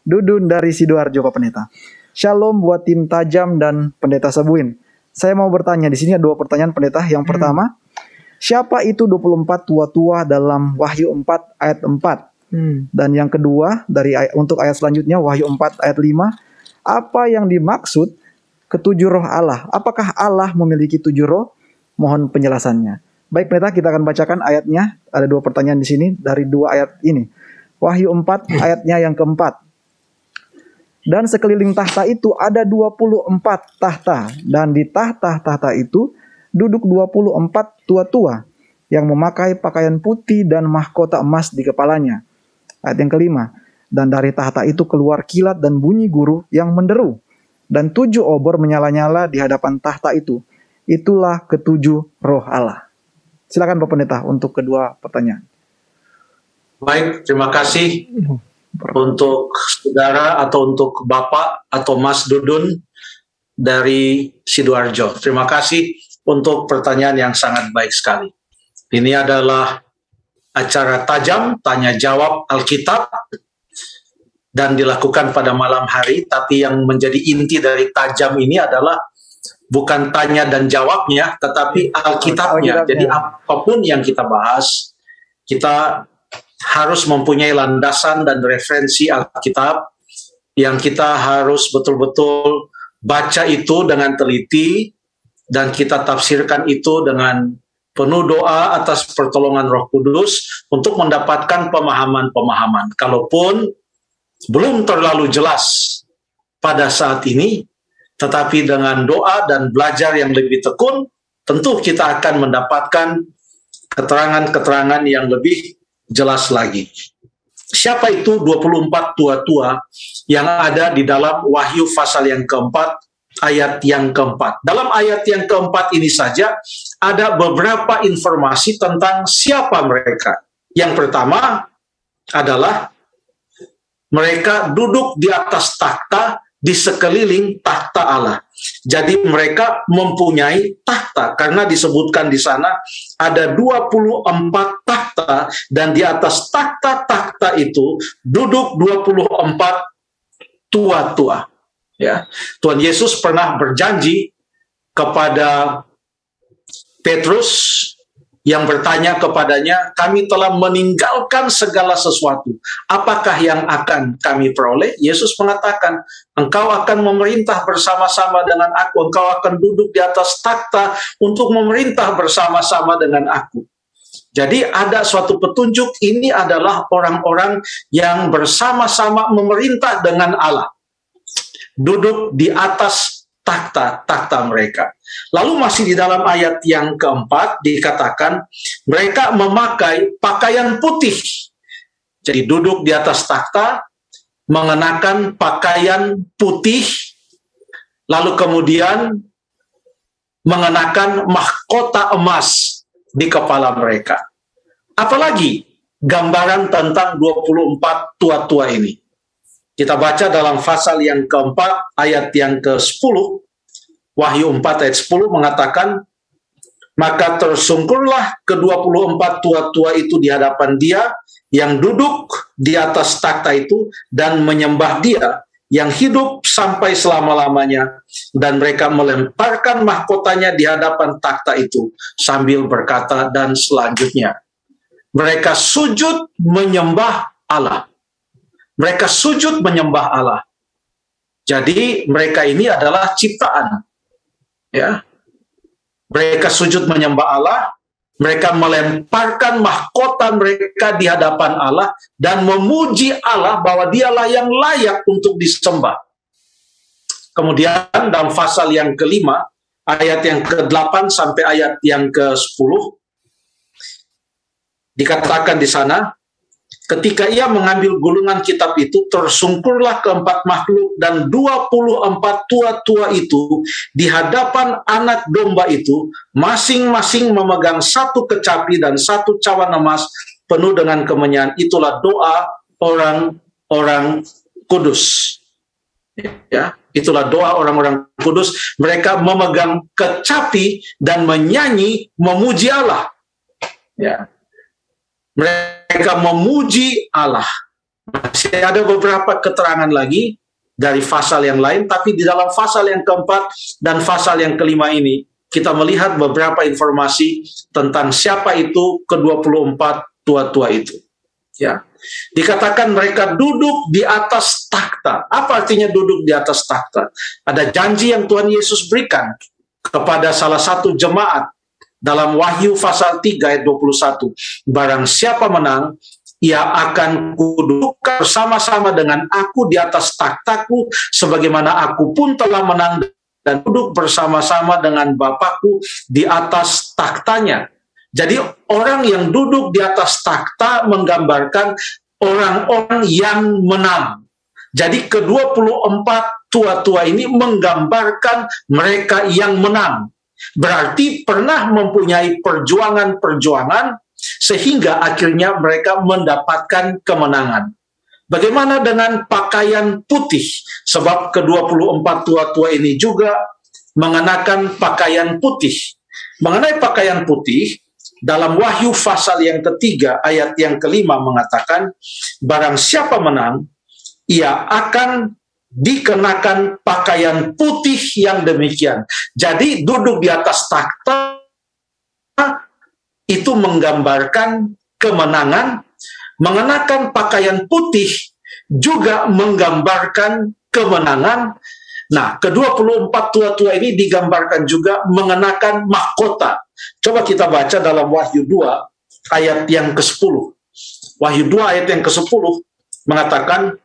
Dudun dari Sidoarjo, Pak Pendeta. Shalom buat tim Tajam dan Pendeta Sebuin. Saya mau bertanya, di sini ada 2 pertanyaan Pendeta. Yang pertama, siapa itu 24 tua-tua dalam Wahyu 4 ayat 4? Dan yang kedua, untuk ayat selanjutnya, Wahyu 4 ayat 5, apa yang dimaksud ketujuh roh Allah? Apakah Allah memiliki 7 roh? Mohon penjelasannya. Baik Pendeta, kita akan bacakan ayatnya. Ada 2 pertanyaan di sini dari 2 ayat ini. Wahyu 4 ayatnya yang keempat. Dan sekeliling tahta itu ada 24 tahta. Dan di tahta-tahta itu duduk 24 tua-tua yang memakai pakaian putih dan mahkota emas di kepalanya. Ayat yang kelima. Dan dari tahta itu keluar kilat dan bunyi guru yang menderu. Dan 7 obor menyala-nyala di hadapan tahta itu. Itulah ketujuh roh Allah. Silakan Pak Pendeta untuk kedua pertanyaan. Baik, terima kasih untuk saudara atau untuk Bapak atau Mas Dudun dari Sidoarjo. Terima kasih untuk pertanyaan yang sangat baik sekali. Ini adalah acara tajam, tanya jawab Alkitab, dan dilakukan pada malam hari. Tapi yang menjadi inti dari tajam ini adalah bukan tanya dan jawabnya, tetapi Alkitabnya. Jadi apapun yang kita bahas, kita harus mempunyai landasan dan referensi Alkitab yang kita harus betul-betul baca itu dengan teliti dan kita tafsirkan itu dengan penuh doa atas pertolongan Roh Kudus untuk mendapatkan pemahaman-pemahaman. Kalaupun belum terlalu jelas pada saat ini, tetapi dengan doa dan belajar yang lebih tekun, tentu kita akan mendapatkan keterangan-keterangan yang lebih jelas lagi. Siapa itu 24 tua-tua yang ada di dalam Wahyu pasal yang keempat, ayat yang keempat? Dalam ayat yang keempat ini saja ada beberapa informasi tentang siapa mereka. Yang pertama adalah mereka duduk di atas takhta di sekeliling takhta Allah. Jadi mereka mempunyai takhta karena disebutkan di sana ada 24 takhta dan di atas takhta-takhta itu duduk 24 tua-tua. Ya. Tuhan Yesus pernah berjanji kepada Petrus yang bertanya kepadanya, kami telah meninggalkan segala sesuatu. Apakah yang akan kami peroleh? Yesus mengatakan, engkau akan memerintah bersama-sama dengan aku. Engkau akan duduk di atas takhta untuk memerintah bersama-sama dengan aku. Jadi ada suatu petunjuk, ini adalah orang-orang yang bersama-sama memerintah dengan Allah. Duduk di atas takhta mereka. Lalu masih di dalam ayat yang keempat dikatakan mereka memakai pakaian putih. Jadi duduk di atas takhta mengenakan pakaian putih, lalu kemudian mengenakan mahkota emas di kepala mereka. Apalagi gambaran tentang 24 tua-tua ini. Kita baca dalam pasal yang keempat, ayat yang ke-10, Wahyu 4 ayat 10 mengatakan, maka tersungkurlah ke-24 tua-tua itu di hadapan dia, yang duduk di atas takhta itu, dan menyembah dia, yang hidup sampai selama-lamanya, dan mereka melemparkan mahkotanya di hadapan takhta itu, sambil berkata, dan selanjutnya, mereka sujud menyembah Allah. Mereka sujud menyembah Allah. Jadi mereka ini adalah ciptaan. Ya. Mereka sujud menyembah Allah, mereka melemparkan mahkota mereka di hadapan Allah dan memuji Allah bahwa dialah yang layak untuk disembah. Kemudian dalam pasal yang kelima, ayat yang ke-8 sampai ayat yang ke-10, dikatakan di sana, ketika ia mengambil gulungan kitab itu, tersungkurlah keempat makhluk dan 24 tua-tua itu di hadapan anak domba itu, masing-masing memegang satu kecapi dan satu cawan emas penuh dengan kemenyan. Itulah doa orang-orang kudus. Ya, itulah doa orang-orang kudus. Mereka memegang kecapi dan menyanyi memuji Allah. Ya. Mereka memuji Allah. Masih ada beberapa keterangan lagi dari pasal yang lain, tapi di dalam pasal yang keempat dan pasal yang kelima ini, kita melihat beberapa informasi tentang siapa itu ke-24 tua-tua itu. Ya, dikatakan mereka duduk di atas takhta. Apa artinya duduk di atas takhta? Ada janji yang Tuhan Yesus berikan kepada salah satu jemaat dalam Wahyu pasal 3 ayat 21. Barang siapa menang, ia akan kududukkan bersama-sama dengan aku di atas takhtaku, sebagaimana aku pun telah menang dan duduk bersama-sama dengan Bapakku di atas takhtanya. Jadi orang yang duduk di atas takhta menggambarkan orang-orang yang menang. Jadi ke-24 tua-tua ini menggambarkan mereka yang menang. Berarti pernah mempunyai perjuangan-perjuangan sehingga akhirnya mereka mendapatkan kemenangan. Bagaimana dengan pakaian putih? Sebab ke-24 tua-tua ini juga mengenakan pakaian putih. Mengenai pakaian putih, dalam Wahyu pasal yang ketiga ayat yang kelima mengatakan, barang siapa menang, ia akan dikenakan pakaian putih yang demikian. Jadi duduk di atas takhta itu menggambarkan kemenangan, mengenakan pakaian putih juga menggambarkan kemenangan. Nah, ke-24 tua-tua ini digambarkan juga mengenakan mahkota. Coba kita baca dalam Wahyu 2 ayat yang ke-10. Wahyu 2 ayat yang ke-10 mengatakan,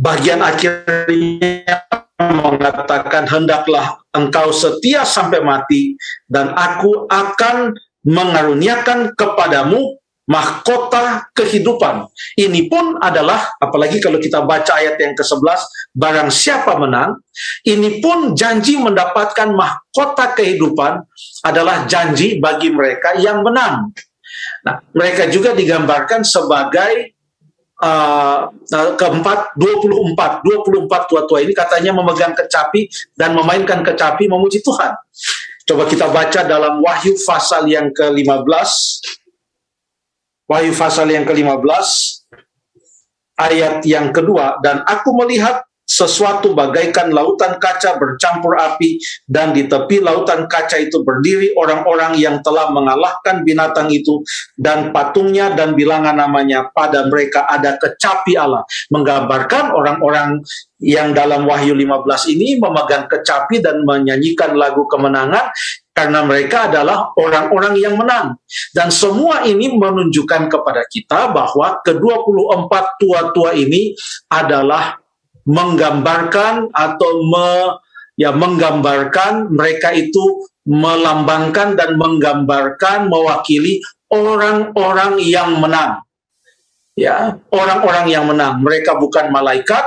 bagian akhirnya mengatakan, hendaklah engkau setia sampai mati, dan aku akan mengaruniakan kepadamu mahkota kehidupan. Ini pun adalah, apalagi kalau kita baca ayat yang ke-11, barang siapa menang, ini pun janji mendapatkan mahkota kehidupan adalah janji bagi mereka yang menang. Nah, mereka juga digambarkan sebagai keempat, 24 tua-tua ini katanya memegang kecapi dan memainkan kecapi memuji Tuhan. Coba kita baca dalam Wahyu pasal yang ke-15. Wahyu pasal yang ke-15 ayat yang kedua, dan aku melihat sesuatu bagaikan lautan kaca bercampur api, dan di tepi lautan kaca itu berdiri orang-orang yang telah mengalahkan binatang itu dan patungnya, dan bilangan namanya pada mereka ada kecapi Allah. Menggambarkan orang-orang yang dalam Wahyu 15 ini memegang kecapi dan menyanyikan lagu kemenangan, karena mereka adalah orang-orang yang menang. Dan semua ini menunjukkan kepada kita bahwa ke-24 tua-tua ini adalah menggambarkan atau menggambarkan, mereka itu melambangkan dan menggambarkan, mewakili orang-orang yang menang. Ya, orang-orang yang menang. Mereka bukan malaikat,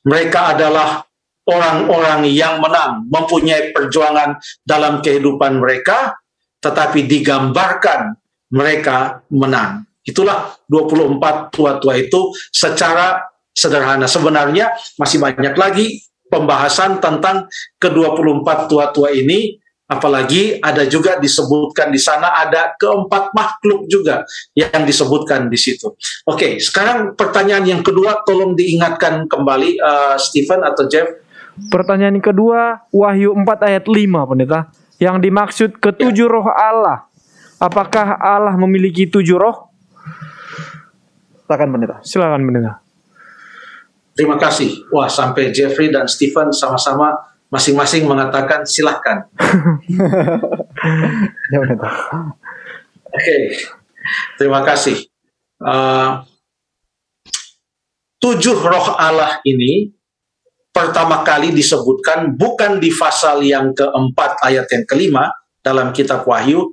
mereka adalah orang-orang yang menang, mempunyai perjuangan dalam kehidupan mereka, tetapi digambarkan mereka menang. Itulah 24 tua-tua itu secara sederhana. Sebenarnya masih banyak lagi pembahasan tentang ke-24 tua-tua ini, apalagi ada juga disebutkan di sana ada keempat makhluk juga yang disebutkan di situ. Oke, sekarang pertanyaan yang kedua, tolong diingatkan kembali Stephen atau Jeff. Pertanyaan yang kedua, Wahyu 4 ayat 5, Pendeta. Yang dimaksud ketujuh roh Allah. Apakah Allah memiliki 7 roh? Silakan, Pendeta. Silakan, Pendeta. Terima kasih. Wah, sampai Jeffrey dan Stephen sama-sama masing-masing mengatakan silahkan. Ya, Pendeta. Oke, terima kasih. 7 roh Allah ini pertama kali disebutkan bukan di pasal yang keempat ayat yang kelima dalam kitab Wahyu,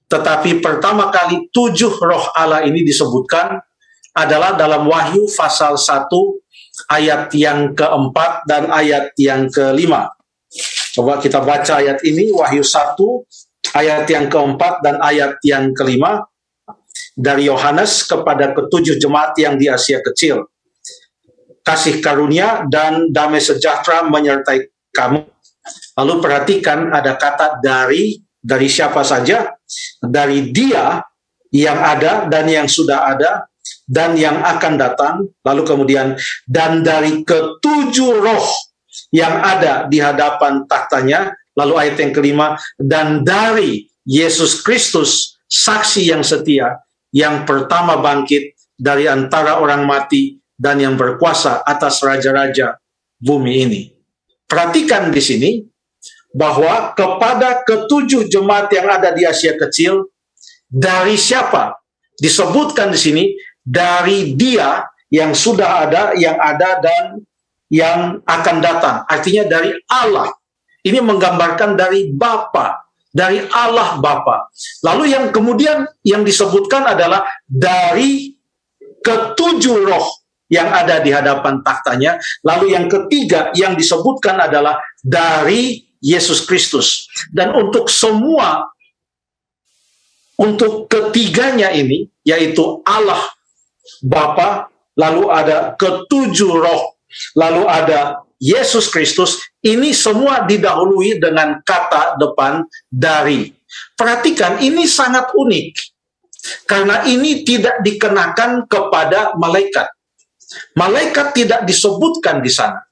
tetapi pertama kali 7 roh Allah ini disebutkan adalah dalam Wahyu pasal 1 ayat yang keempat dan ayat yang kelima. Coba kita baca ayat ini, Wahyu 1 ayat yang keempat dan ayat yang kelima, dari Yohanes kepada ke-7 jemaat yang di Asia Kecil. Kasih karunia dan damai sejahtera menyertai kamu. Lalu perhatikan ada kata dari siapa saja? Dari Dia yang ada dan yang sudah ada, dan yang akan datang. Lalu kemudian, dan dari ketujuh roh yang ada di hadapan taktanya. Lalu ayat yang kelima, dan dari Yesus Kristus, saksi yang setia, yang pertama bangkit dari antara orang mati dan yang berkuasa atas raja-raja bumi ini. Perhatikan di sini bahwa kepada ketujuh jemaat yang ada di Asia Kecil, dari siapa? Disebutkan di sini dari Dia yang sudah ada, yang ada dan yang akan datang. Artinya dari Allah. Ini menggambarkan dari Bapa, dari Allah Bapa. Lalu yang kemudian yang disebutkan adalah dari ketujuh roh yang ada di hadapan taktanya. Lalu yang ketiga yang disebutkan adalah dari Yesus Kristus. Dan untuk semua, untuk ketiganya ini, yaitu Allah Bapa, lalu ada ketujuh roh, lalu ada Yesus Kristus, ini semua didahului dengan kata depan dari. Perhatikan, ini sangat unik. Karena ini tidak dikenakan kepada malaikat. Malaikat tidak disebutkan di sana.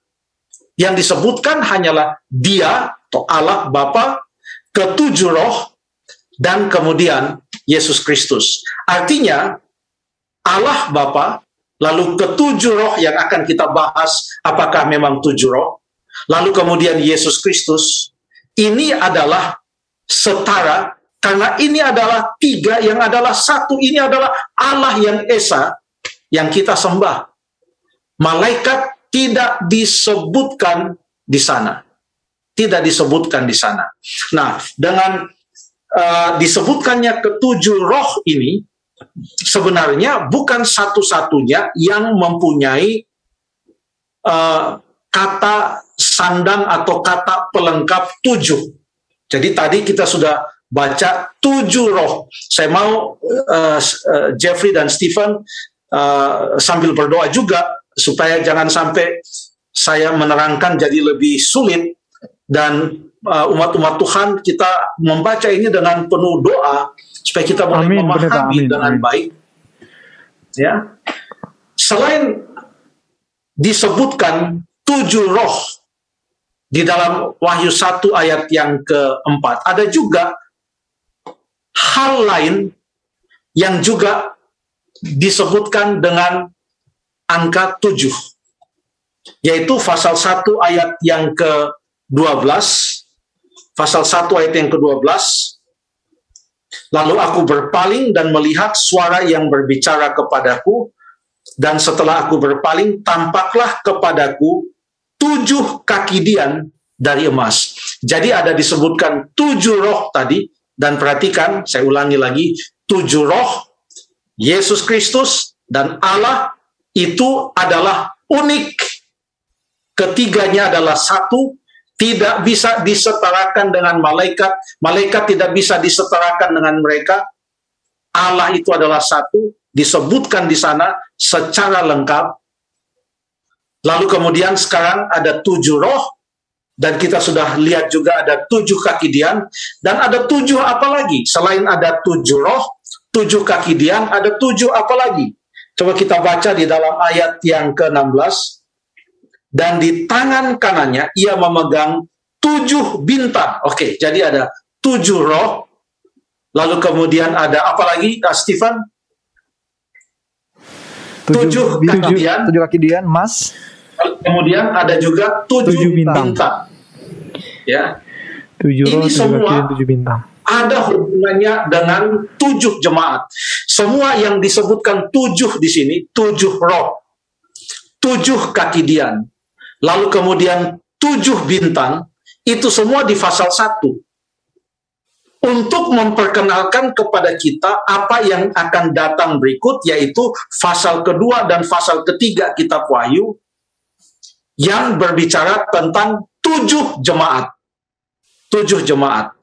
Yang disebutkan hanyalah Dia, atau Allah Bapa, ketujuh roh, dan kemudian Yesus Kristus. Artinya, Allah Bapa, lalu ketujuh roh yang akan kita bahas, apakah memang tujuh roh, lalu kemudian Yesus Kristus, ini adalah setara, karena ini adalah tiga yang adalah satu, ini adalah Allah yang Esa, yang kita sembah. Malaikat tidak disebutkan di sana. Tidak disebutkan di sana. Nah, dengan disebutkannya ketujuh roh ini, sebenarnya bukan satu-satunya yang mempunyai kata sandang atau kata pelengkap tujuh. Jadi tadi kita sudah baca tujuh roh. Saya mau Jeffrey dan Stephen sambil berdoa juga supaya jangan sampai saya menerangkan jadi lebih sulit, dan umat-umat Tuhan kita membaca ini dengan penuh doa supaya kita boleh memahami dengan baik. Ya, selain disebutkan tujuh roh di dalam Wahyu 1 ayat yang keempat, ada juga hal lain yang juga disebutkan dengan angka 7, yaitu pasal 1 ayat yang ke-12, pasal 1 ayat yang ke-12. Lalu aku berpaling dan melihat suara yang berbicara kepadaku, dan setelah aku berpaling, tampaklah kepadaku 7 kaki dian dari emas. Jadi ada disebutkan 7 roh tadi, dan perhatikan, saya ulangi lagi, 7 roh, Yesus Kristus, dan Allah itu adalah unik. Ketiganya adalah satu, tidak bisa disetarakan dengan malaikat. Malaikat tidak bisa disetarakan dengan mereka. Allah itu adalah satu, disebutkan di sana secara lengkap. Lalu kemudian sekarang ada 7 roh, dan kita sudah lihat juga ada 7 kaki dian, dan ada 7 apa lagi? Selain ada 7 roh, 7 kaki dian, ada 7 apa lagi? Coba kita baca di dalam ayat yang ke-16. Dan di tangan kanannya ia memegang 7 bintang. Oke, jadi ada 7 roh. Lalu kemudian ada apa lagi, Stephen? 7 kaki dian. 7 kaki dian, Mas. Kemudian ada juga 7 bintang. Ya. 7 roh, ini 7 semua kaki, 7 bintang. Ada hubungannya dengan 7 jemaat. Semua yang disebutkan 7 di sini, 7 roh, 7 kaki dian. Lalu kemudian 7 bintang, itu semua di pasal 1. Untuk memperkenalkan kepada kita apa yang akan datang berikut, yaitu pasal kedua dan pasal ketiga kitab Wahyu, yang berbicara tentang 7 jemaat. 7 jemaat.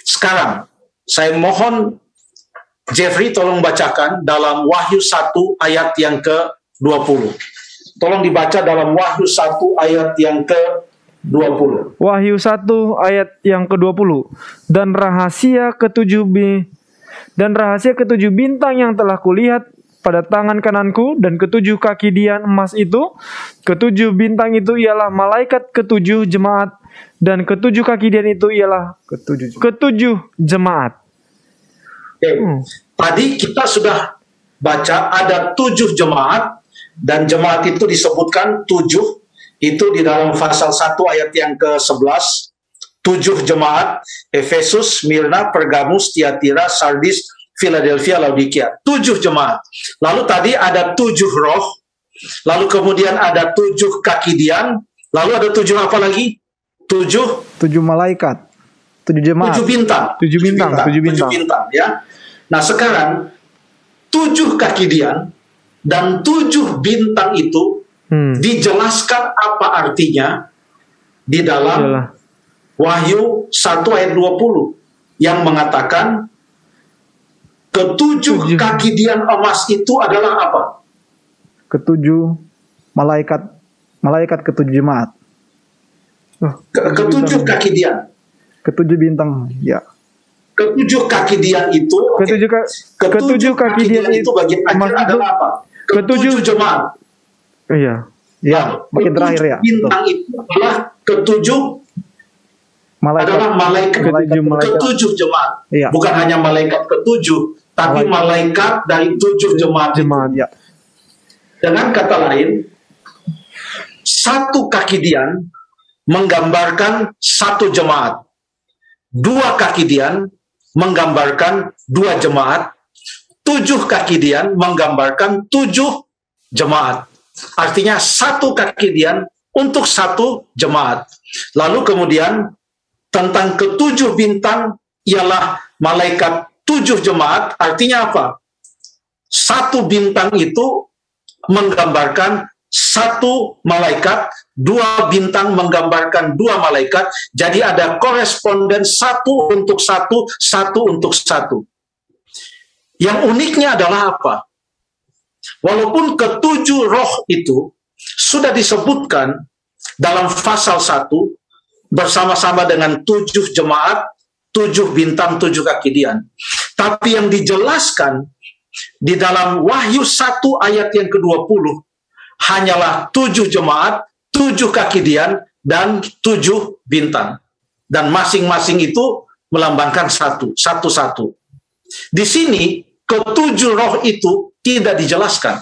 Sekarang, saya mohon Jeffrey tolong bacakan dalam Wahyu 1 ayat yang ke-20. Tolong dibaca dalam Wahyu 1 ayat yang ke-20. Wahyu 1 ayat yang ke-20. Dan rahasia ketujuh bintang yang telah kulihat pada tangan kananku, dan ketujuh kaki dian emas itu, ketujuh bintang itu ialah malaikat ketujuh jemaat, dan ketujuh kaki dian itu ialah ketujuh jemaat. Tadi kita sudah baca ada 7 jemaat, dan jemaat itu disebutkan 7, itu di dalam pasal 1 ayat yang ke-11. 7 jemaat, Efesus, Smyrna, Pergamus, Tiatira, Sardis, Philadelphia, Laodikia. 7 jemaat. Lalu tadi ada 7 roh, lalu kemudian ada 7 kaki dian, lalu ada 7 apa lagi? 7 malaikat, 7 jemaat, 7 bintang. 7 bintang. 7 bintang ya. Nah sekarang 7 kaki dian dan 7 bintang itu dijelaskan apa artinya di dalam Wahyu 1 ayat 20 yang mengatakan ketujuh kaki dian emas itu adalah apa? Ketujuh malaikat ketujuh jemaat. Ketujuh kaki dian. Ketujuh bintang, ya. Ketujuh kaki dian itu, ketujuh kaki dian itu bagian akhir adalah apa? Ketujuh jemaat. Iya. Ya, bagian terakhir ya. Bintang itu adalah ketujuh adalah malaikat ketujuh jemaat. Iya. Bukan hanya malaikat ketujuh, tapi malaikat dari 7 jemaat. Ya. Dengan kata lain, 1 kaki dian menggambarkan 1 jemaat. 2 kaki dian menggambarkan 2 jemaat. 7 kaki dian menggambarkan 7 jemaat. Artinya 1 kaki dian untuk 1 jemaat. Lalu kemudian tentang ketujuh bintang ialah malaikat 7 jemaat. Artinya apa? 1 bintang itu menggambarkan 1 malaikat, 2 bintang menggambarkan 2 malaikat. Jadi ada koresponden 1 untuk 1, 1 untuk 1. Yang uniknya adalah apa? Walaupun ketujuh roh itu sudah disebutkan dalam pasal 1 bersama-sama dengan 7 jemaat, 7 bintang, 7 kaki dian. Tapi yang dijelaskan di dalam Wahyu 1 ayat yang ke-20 hanyalah 7 jemaat, 7 kaki dian, dan 7 bintang. Dan masing-masing itu melambangkan satu. Di sini, ketujuh roh itu tidak dijelaskan.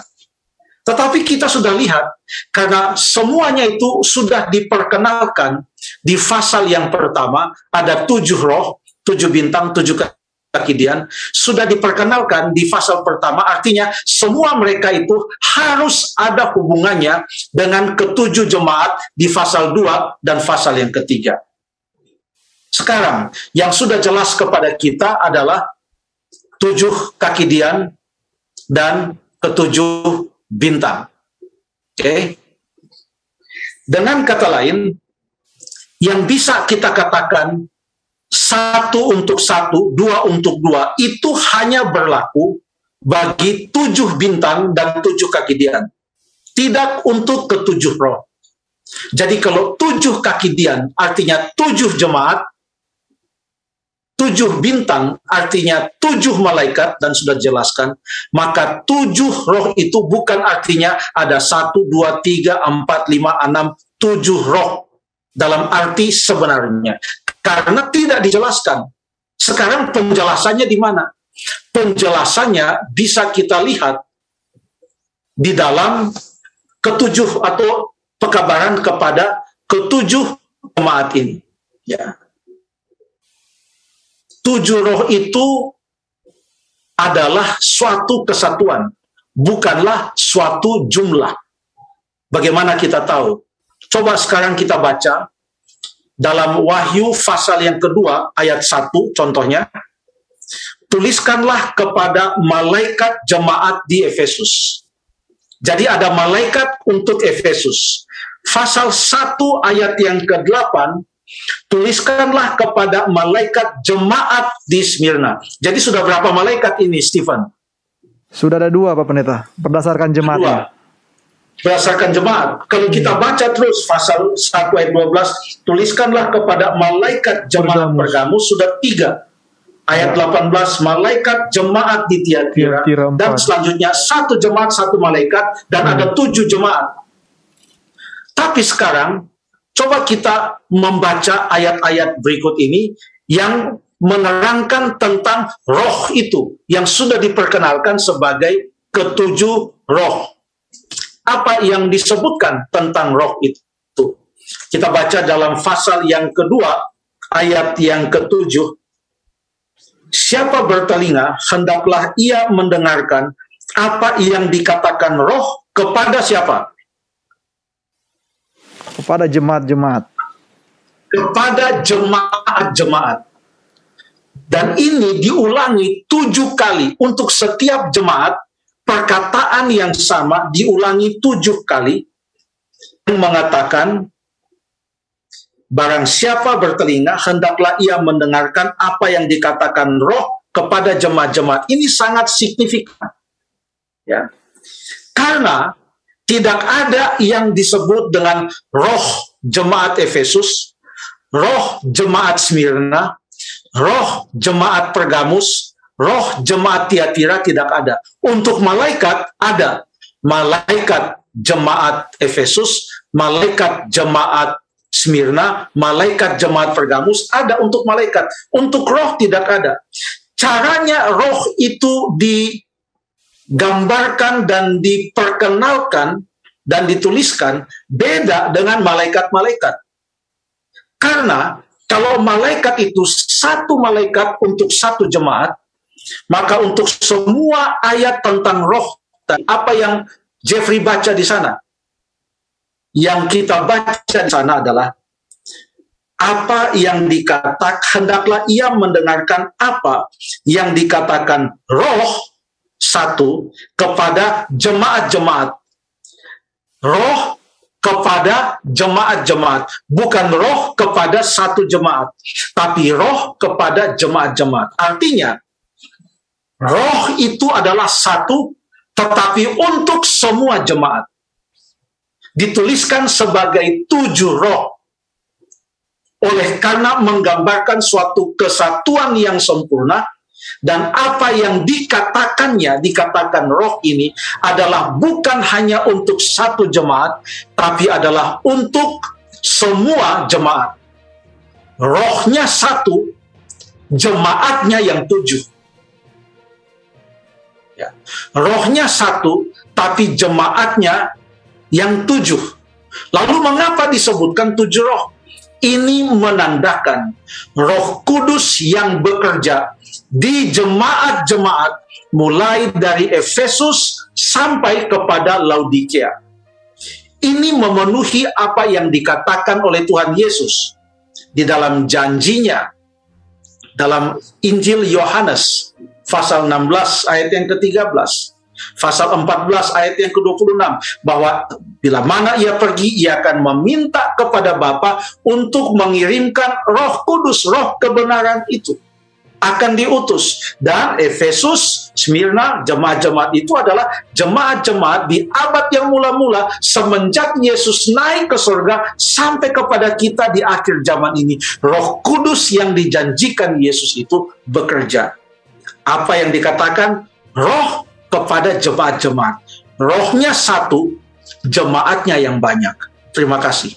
Tetapi kita sudah lihat, karena semuanya itu sudah diperkenalkan di pasal yang pertama, ada 7 roh, 7 bintang, 7 kaki dian, sudah diperkenalkan di pasal pertama, artinya semua mereka itu harus ada hubungannya dengan ketujuh jemaat di pasal 2 dan pasal yang ketiga. Sekarang, yang sudah jelas kepada kita adalah 7 kaki dian dan ketujuh bintang. Oke. Dengan kata lain, yang bisa kita katakan 1 untuk 1, 2 untuk 2, itu hanya berlaku bagi 7 bintang dan 7 kaki dian. Tidak untuk ketujuh roh. Jadi kalau 7 kaki dian artinya 7 jemaat, 7 bintang artinya 7 malaikat, dan sudah dijelaskan, maka 7 roh itu bukan artinya ada 1, 2, 3, 4, 5, 6, 7 roh dalam arti sebenarnya. Karena tidak dijelaskan. Sekarang penjelasannya di mana? Penjelasannya bisa kita lihat di dalam ketujuh atau pekabaran kepada ketujuh jemaat ini. Ya. 7 roh itu adalah suatu kesatuan, bukanlah suatu jumlah. Bagaimana kita tahu? Coba sekarang kita baca dalam Wahyu pasal yang kedua ayat 1 contohnya. Tuliskanlah kepada malaikat jemaat di Efesus. Jadi ada malaikat untuk Efesus. Pasal 1 ayat yang ke-8, tuliskanlah kepada malaikat jemaat di Smyrna. Jadi sudah berapa malaikat ini, Stephen? Sudah ada 2, Pak Pendeta, berdasarkan jemaatnya. Berdasarkan jemaat. Kalau kita baca terus pasal 1 ayat 12, tuliskanlah kepada malaikat jemaat Pergamus, sudah 3 Ayat 18, malaikat jemaat di Tiatira, Tiatira 4. dan selanjutnya satu jemaat, satu malaikat, dan ada 7 jemaat. Tapi sekarang, coba kita membaca ayat-ayat berikut ini yang menerangkan tentang roh itu, yang sudah diperkenalkan sebagai ketujuh roh. Apa yang disebutkan tentang roh itu? Kita baca dalam pasal yang kedua, ayat yang ke-7. Siapa bertelinga, hendaklah ia mendengarkan apa yang dikatakan roh kepada siapa? Kepada jemaat-jemaat. Kepada jemaat-jemaat. Dan ini diulangi 7 kali. Untuk setiap jemaat, perkataan yang sama diulangi 7 kali. Yang mengatakan, barang siapa bertelinga, hendaklah ia mendengarkan apa yang dikatakan roh kepada jemaat-jemaat. Ini sangat signifikan. Ya. Karena tidak ada yang disebut dengan roh jemaat Efesus, roh jemaat Smyrna, roh jemaat Pergamus, roh jemaat Tiatira, tidak ada. Untuk malaikat ada. Malaikat jemaat Efesus, malaikat jemaat Smyrna, malaikat jemaat Pergamus, ada untuk malaikat. Untuk roh tidak ada. Caranya roh itu digambarkan dan diperkenalkan dan dituliskan beda dengan malaikat-malaikat. Karena kalau malaikat itu satu malaikat untuk satu jemaat, maka untuk semua ayat tentang roh dan apa yang Jeffrey baca di sana, yang kita baca di sana adalah apa yang dikatakan, hendaklah ia mendengarkan apa yang dikatakan roh satu kepada jemaat-jemaat. Roh kepada jemaat-jemaat, bukan roh kepada satu jemaat, tapi roh kepada jemaat-jemaat. Artinya, roh itu adalah satu, tetapi untuk semua jemaat. Dituliskan sebagai 7 roh. Oleh karena menggambarkan suatu kesatuan yang sempurna, dan apa yang dikatakan roh ini adalah bukan hanya untuk satu jemaat, tapi adalah untuk semua jemaat. Rohnya satu, jemaatnya yang 7. Ya. Rohnya satu, tapi jemaatnya yang 7. Lalu mengapa disebutkan 7 roh? Ini menandakan Roh Kudus yang bekerja di jemaat-jemaat mulai dari Efesus sampai kepada Laodikia. Ini memenuhi apa yang dikatakan oleh Tuhan Yesus di dalam janjinya dalam Injil Yohanes pasal 16 ayat yang ke-13. Pasal 14 ayat yang ke-26, bahwa bila mana ia pergi, ia akan meminta kepada Bapa untuk mengirimkan Roh Kudus, Roh kebenaran itu akan diutus. Dan Efesus, Smyrna, jemaat-jemaat itu adalah jemaat-jemaat di abad yang mula-mula semenjak Yesus naik ke surga sampai kepada kita di akhir zaman ini. Roh Kudus yang dijanjikan Yesus itu bekerja. Apa yang dikatakan? Roh kepada jemaat-jemaat. Rohnya satu, jemaatnya yang banyak. Terima kasih.